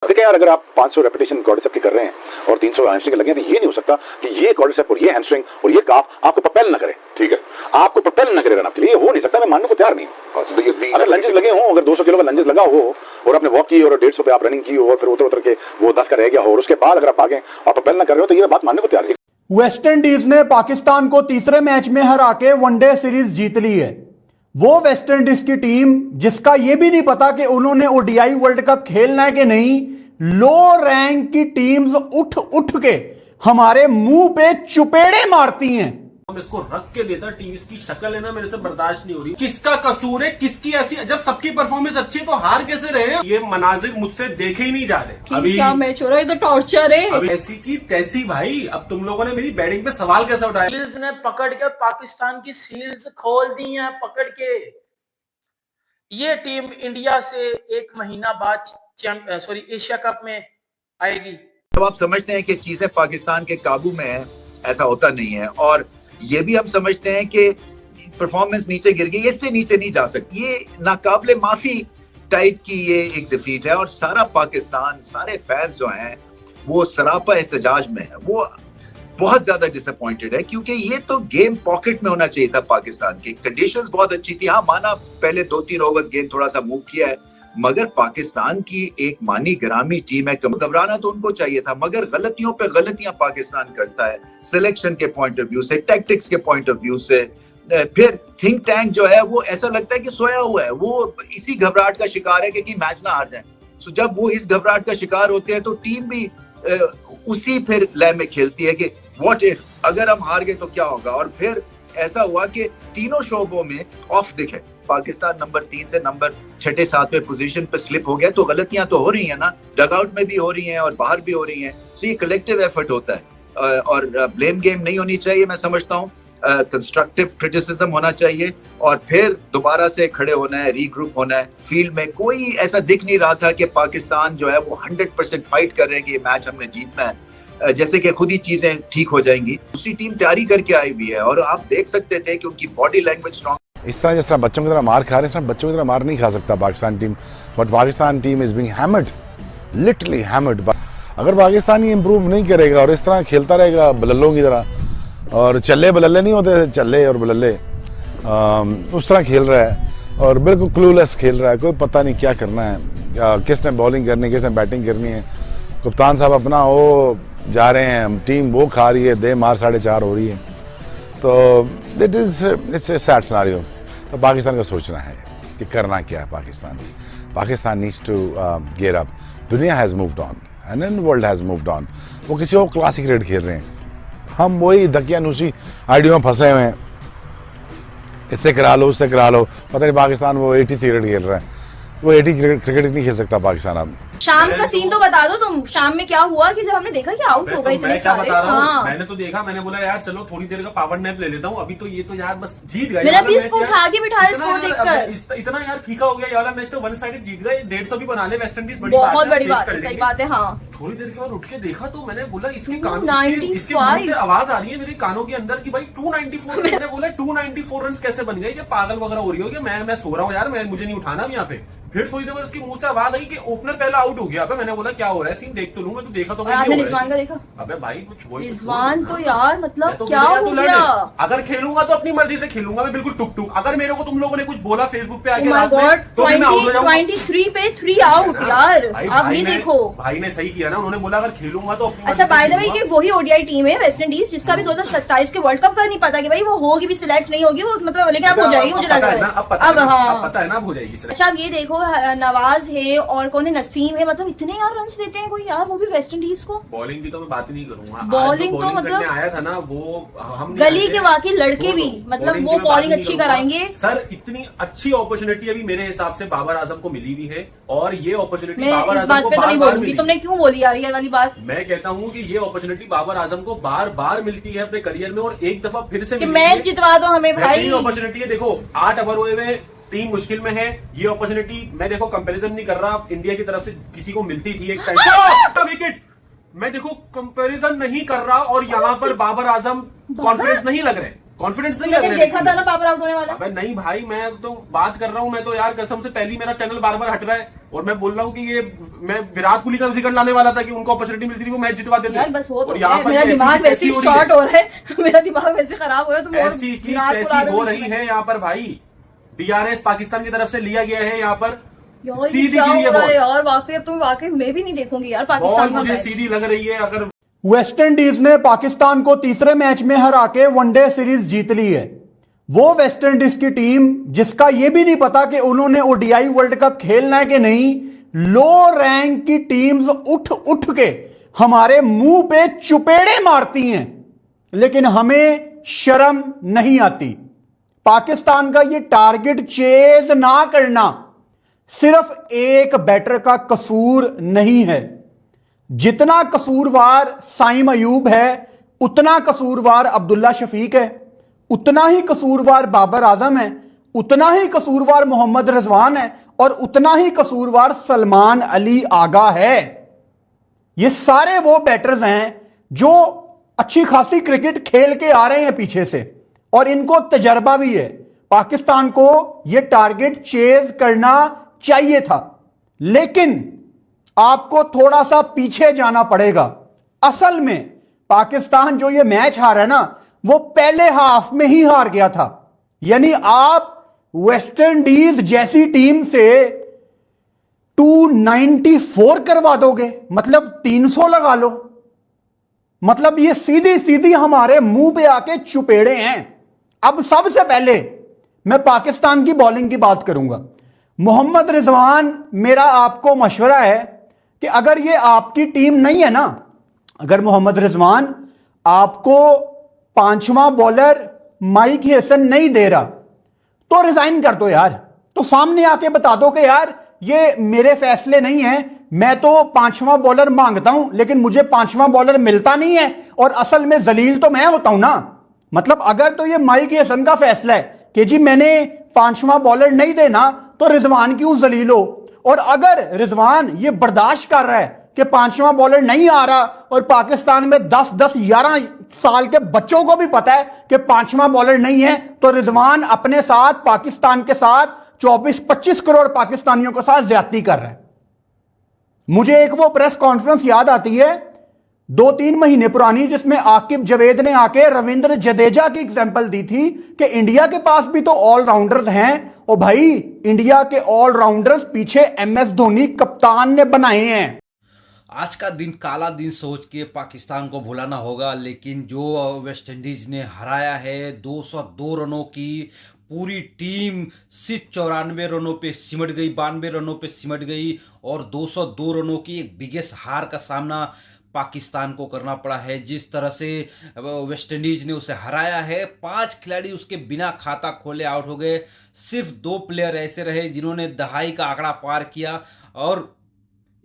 देखिए यार, अगर आप 500 रेपिटेशन क्वाड्रिसेप के कर रहे हैं और 300 हैमस्ट्रिंग लगे हैं तो ये नहीं हो सकता कि ये क्वाड्रिसेप और ये हैमस्ट्रिंग और ये काफ आपको प्रोपेल ना करे। ठीक है, आपको प्रोपेल ना करे रन आपके लिए, हो नहीं सकता, मैं मानने को तैयार नहीं हूं। अगर लंजेस लगे हों, अगर 200 किलो का लंजेस लगा हो और आपने वॉक की और 150 पे आप रनिंग की और फिर उतर उतर के वो 10 का रह गया हो और उसके बाद अगर आप भागें और प्रोपेल ना कर रहे हो तो ये बात मानने को तैयार नहीं। वेस्ट इंडीज ने पाकिस्तान को तीसरे मैच में हरा के वनडे सीरीज जीत ली है। वो वेस्ट इंडीज की टीम जिसका यह भी नहीं पता कि उन्होंने ओडीआई वर्ल्ड कप खेलना है कि नहीं, लो रैंक की टीम्स उठ उठ के हमारे मुंह पे चुपेड़े मारती हैं। हम इसको रख के देता, टीम की शक्ल है ना मेरे से बर्दाश्त नहीं हो रही। किसका कसूर है, किसकी ऐसी, जब सबकी परफॉर्मेंस अच्छी है तो हार कैसे रहे हैं? ये मनाजिर मुझसे देखे ही नहीं जा रहे। अभी क्या मैच हो रहा है, ये तो टॉर्चर है। अभी ऐसी की तैसी भाई। अब तुम लोगों ने मेरी बैटिंग पे सवाल कैसे उठाया? सील्स ने पकड़ के पाकिस्तान की सील्स खोल दी हैं पकड़ के। ये टीम इंडिया से एक महीना बाद एशिया कप में आएगी। जब आप समझते हैं कि चीजें पाकिस्तान के काबू में है, ऐसा होता नहीं है, और ये भी हम समझते हैं कि परफॉर्मेंस नीचे गिर गई, इससे नीचे नहीं जा सकती। ये नाकाबिले माफी टाइप की ये एक डिफीट है और सारा पाकिस्तान, सारे फैंस जो हैं वो सरापा एहतजाज में है। वो बहुत ज्यादा डिसअपॉइंटेड है क्योंकि ये तो गेम पॉकेट में होना चाहिए था पाकिस्तान की। कंडीशंस बहुत अच्छी थी, हाँ माना पहले 2-3 ओवर्स गेंद थोड़ा सा मूव किया है, मगर पाकिस्तान की एक मानी ग्रामी टीम है, घबराना तो उनको चाहिए था, मगर गलतियों पे गलतियां पाकिस्तान करता है, सिलेक्शन के पॉइंट ऑफ व्यू से, टैक्टिक्स के पॉइंट ऑफ व्यू से। फिर थिंक टैंक जो है वो ऐसा लगता है कि सोया हुआ है, वो इसी घबराहट का शिकार है कि मैच ना हार जाए। सो जब वो इस घबराहट का शिकार होते हैं तो टीम भी उसी फिर लय में खेलती है कि व्हाट इफ, अगर हम हार गए तो क्या होगा। और फिर ऐसा हुआ कि तीनों शोबों में ऑफ दिखे। पाकिस्तान नंबर 3 से नंबर 6-7 पोजीशन पे स्लिप हो गया, तो गलतियां तो हो रही हैं ना, डगआउट में भी हो रही हैं और बाहर भी हो रही हैं। सो ये कलेक्टिव एफर्ट होता है और ब्लेम गेम नहीं होनी चाहिए। मैं समझता हूँ कंस्ट्रक्टिव क्रिटिसिज्म होना चाहिए और फिर दोबारा से खड़े होना है, रीग्रुप होना है। फील्ड में कोई ऐसा दिख नहीं रहा था कि पाकिस्तान जो है वो 100% फाइट कर रहे हैं कि ये मैच हमने जीतना है, जैसे कि खुद ही चीजें ठीक हो जाएंगी। दूसरी टीम तैयारी करके आई हुई है और आप देख सकते थे कि उनकी बॉडी लैंग्वेज स्ट्रॉन्ग। इस तरह जिस तरह बच्चों की तरह मार खा रहे हैं, इस तरह बच्चों की तरह मार नहीं खा सकता Pakistan team. But Pakistan team is being hammered, literally hammered. अगर पाकिस्तान ये इंप्रूव नहीं करेगा और इस तरह खेलता रहेगा बल्लों की तरह, और चल्ले बल्ले नहीं होते, चल्ले और बल्ले उस तरह खेल रहा है और बिल्कुल क्लूलेस खेल रहा है, कोई पता नहीं क्या करना है, किसने बॉलिंग करनी है, किसने बैटिंग करनी है। कप्तान साहब अपना वो जा रहे हैं, टीम वो खा रही है, दे मार 4.5 हो रही है। तो इट्स ए सैड सिनेरियो। तो पाकिस्तान का सोचना है कि करना क्या है। Pakistan needs to gear up. दुनिया has moved on and then world has moved on. वो किसी और क्लासिक क्रिकेट खेल रहे हैं, हम वही दकियानूसी आइडियो में फंसे हुए हैं, इससे करा लो उससे करा लो। पता नहीं पाकिस्तान वो 80 क्रिकेट खेल रहा है, वो 80 क्रिकेट नहीं खेल सकता पाकिस्तान अब। शाम का सीन तो बता दो तुम, शाम में क्या हुआ कि जब हमने देखा कि आउट हो गए इतने सारे। हाँ। मैंने तो देखा, मैंने बोला यार चलो थोड़ी देर का पावर नैप ले लेता हूँ, अभी तो ये तो यार बस जीत गए। मेरा भी इसको उठा के बिठाया स्कोर देखकर। इतना यार फीका हो गया ये वाला मैच, तो वन साइडेड जीत गए। 150 भी बना ले वेस्ट इंडीज, बड़ी बहुत बड़ी बात है, सही बात है। हाँ, थोड़ी देर के बाद उठ के देखा तो मैंने बोला इसके कानों, इसके मुंह से आवाज आ रही है मेरे कानों के अंदर कि भाई 294। मैंने बोला 294 रन कैसे बन गए, पागल वगैरह हो रही हो, मैं सो रहा हूँ यार, मुझे नहीं उठाना यहाँ पे। फिर थोड़ी देर बाद उसके मुंह से आवाज आई कि ओपनर पहला आउट हो गया। मैंने बोला क्या हो रहा है, सीन देख तो लूं। मैं तो देखा तो आपने रिजवान का देखा? अबे भाई कुछ रिजवान तो यार मतलब तो क्या हो गया। अगर खेलूंगा तो अपनी मर्जी से खेलूंगा, मैं बिल्कुल टुक टुक। अगर मेरे को तुम लोगों ने कुछ बोला फेसबुक पे आके रात में तो मैं आउट हो जाऊंगा। 23 पे 3 आउट यार, आप ये देखो। भाई ने सही किया ना, उन्होंने बोला अगर खेलूंगा तो अपनी। अच्छा बाय द वे ये वही ओडीआई टीम है वेस्ट इंडीज जिसका भी 2027 के वर्ल्ड कप का नहीं पता कि भाई वो होगी भी, सिलेक्ट नहीं होगी वो, मतलब लेकिन अब हो जाएगी मुझे लग रहा है। अब हाँ पता है ना, अब हो जाएगी। अच्छा अब ये देखो, नवाज है और कौन है, नसीम है, मतलब इतने यार रन देते हैं कोई यार, वो भी वेस्ट इंडीज को। बॉलिंग की तो मैं बात ही नहीं करूंगा। बॉलिंग तो मतलब आया था ना वो, हम गली के वाकई लड़के भी, मतलब वो बॉलिंग अच्छी कराएंगे। सर इतनी अच्छी अपॉर्चुनिटी अभी मेरे हिसाब से बाबर आजम को मिली भी है, और ये अपॉर्चुनिटी बाबर आजम को बार बार मिली। तुमने क्यों बोली यार ये वाली बात? मैं कहता हूँ कि ये अपॉर्चुनिटी बाबर आजम को बार बार मिलती है अपने करियर में, और एक दफा फिर से मैच जितवा दो हमें भाई। अपॉर्चुनिटी है, देखो 8 ओवर हुए हुए, टीम मुश्किल में है। ये अपॉर्चुनिटी मैं देखो कंपैरिजन नहीं कर रहा, इंडिया की तरफ से किसी को मिलती थी एक टाइम विकेट, मैं देखो कंपैरिजन नहीं कर रहा, और यहाँ पर बाबर आजम कॉन्फिडेंस नहीं लग रहे, कॉन्फिडेंस नहीं मैंने लग देखा था ना बाबर आउट होने वाला। अबे नहीं भाई, मैं तो बात कर रहा हूँ, मैं तो यार कसम से पहली मेरा चैनल बार बार हट रहा है और मैं बोल रहा हूँ कि ये मैं विराट कोहली का जिक्र लाने वाला था कि उनको अपॉर्चुनिटी मिलती थी वो मैच जितवा देते। यार बस वो तो और यहाँ पर मेरा ऐसी दिमाग की वैसे तैसी ही हो रही शॉर्ट हो रहा है मेरा दिमाग वैसे खराब हो रहा है। तुम और ऐसी की विराट को ला तैसी रहे हो बीच रही में। है यहाँ पर भाई। DRS पाकिस्तान की तरफ से लिया गया है यहाँ पर, यार, ये सीधी क्या गिरी है हो रहा है बॉल। यार, वाकई अब तुम वाकई मैं भी नहीं देखूंगी यार बॉल पाकिस्तान का मुझे मैच। सीधी लग रही है। अगर वेस्ट इंडीज ने पाकिस्तान को तीसरे मैच में हरा के वनडे सीरीज जीत ली है। वो वेस्ट इंडीज की टीम जिसका यह भी नहीं पता कि उन्होंने ओडीआई वर्ल्ड कप खेलना है कि नहीं, लो रैंक की टीम्स उठ उठ के हमारे मुंह पे चुपेड़े मारती हैं, लेकिन हमें शर्म नहीं आती। पाकिस्तान का ये टारगेट चेज ना करना सिर्फ एक बैटर का कसूर नहीं है। जितना कसूरवार साइम अयूब है, उतना कसूरवार अब्दुल्ला शफीक है, उतना ही कसूरवार बाबर आजम है, उतना ही कसूरवार मोहम्मद रिजवान है और उतना ही कसूरवार सलमान अली आगा है। ये सारे वो बैटर्स हैं जो अच्छी खासी क्रिकेट खेल के आ रहे हैं पीछे से और इनको तजर्बा भी है। पाकिस्तान को यह टारगेट चेज करना चाहिए था, लेकिन आपको थोड़ा सा पीछे जाना पड़ेगा। असल में पाकिस्तान जो ये मैच हारा है ना, वो पहले हाफ में ही हार गया था। यानी आप वेस्ट इंडीज जैसी टीम से 294 करवा दोगे, मतलब 300 लगा लो, मतलब ये सीधी सीधी हमारे मुंह पे आके चुपेड़े हैं। अब सबसे पहले मैं पाकिस्तान की बॉलिंग की बात करूंगा। मोहम्मद रिजवान, मेरा आपको मशवरा है कि अगर ये आपकी टीम नहीं है ना, अगर मोहम्मद रिजवान आपको पांचवा बॉलर माइक हैसन नहीं दे रहा तो रिजाइन कर दो यार। तो सामने आके बता दो कि यार ये मेरे फैसले नहीं है, मैं तो पांचवा बॉलर मांगता हूं लेकिन मुझे पांचवा बॉलर मिलता नहीं है और असल में जलील तो मैं होता हूं ना। मतलब अगर तो ये माइक हैसन का फैसला है कि जी मैंने पांचवा बॉलर नहीं देना तो रिजवान क्यों जलील हो, और अगर रिजवान ये बर्दाश्त कर रहा है कि पांचवा बॉलर नहीं आ रहा और पाकिस्तान में 10-10, 11 साल के बच्चों को भी पता है कि पांचवा बॉलर नहीं है, तो रिजवान अपने साथ, पाकिस्तान के साथ 24-25 करोड़ पाकिस्तानियों के साथ ज्यादती कर रहा है। मुझे एक वो प्रेस कॉन्फ्रेंस याद आती है 2-3 महीने पुरानी, जिसमें आकिब जावेद ने आके रविंद्र जडेजा की एग्जांपल दी थी कि इंडिया के पास भी तो ऑलराउंडर्स हैं। और भाई इंडिया के ऑलराउंडर्स पीछे MS धोनी कप्तान ने बनाए हैं। आज का दिन काला दिन सोच के पाकिस्तान को भुलाना होगा, लेकिन जो वेस्ट इंडीज ने हराया है 202 रनों की पूरी टीम सिर्फ 94 रनों पे सिमट गई, 92 रनों पे सिमट गई और 202 रनों की एक बिगेस्ट हार का सामना पाकिस्तान को करना पड़ा है। जिस तरह से वेस्ट इंडीज ने उसे हराया है, 5 खिलाड़ी उसके बिना खाता खोले आउट हो गए। सिर्फ 2 प्लेयर ऐसे रहे जिन्होंने दहाई का आंकड़ा पार किया और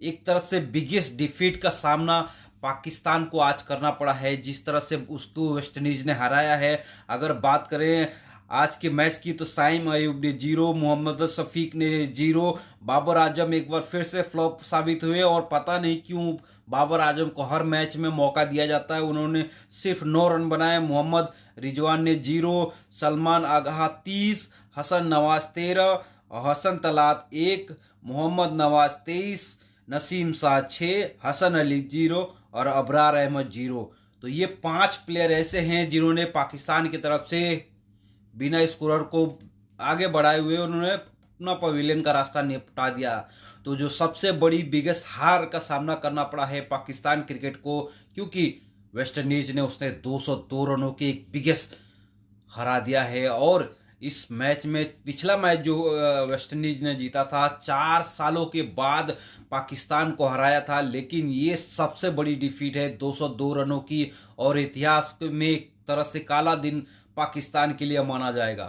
एक तरह से बिगेस्ट डिफीट का सामना पाकिस्तान को आज करना पड़ा है। जिस तरह से उसको वेस्ट इंडीज ने हराया है, अगर बात करें आज के मैच की तो साइम अयूब ने 0, मोहम्मद शफीक ने 0, बाबर आजम एक बार फिर से फ्लॉप साबित हुए और पता नहीं क्यों बाबर आजम को हर मैच में मौका दिया जाता है। उन्होंने सिर्फ 9 रन बनाए। मोहम्मद रिजवान ने 0, सलमान आगाह 30, हसन नवाज 13, हसन तलात 1, मोहम्मद नवाज 23, नसीम शाह 6, हसन अली 0 और अबरार अहमद 0। तो ये 5 प्लेयर ऐसे हैं जिन्होंने पाकिस्तान की तरफ से बिना स्कोरर को आगे बढ़ाए हुए उन्होंने अपना पवेलियन का रास्ता निपटा दिया। तो जो सबसे बड़ी बिगेस्ट हार का सामना करना पड़ा है पाकिस्तान क्रिकेट को, क्योंकि वेस्ट इंडीज ने उसने 202 रनों की एक बिगेस्ट हरा दिया है। और इस मैच में पिछला मैच जो वेस्ट इंडीज ने जीता था 4 सालों के बाद पाकिस्तान को हराया था, लेकिन ये सबसे बड़ी डिफीट है 202 रनों की और इतिहास में एक तरह से काला दिन पाकिस्तान के लिए माना जाएगा।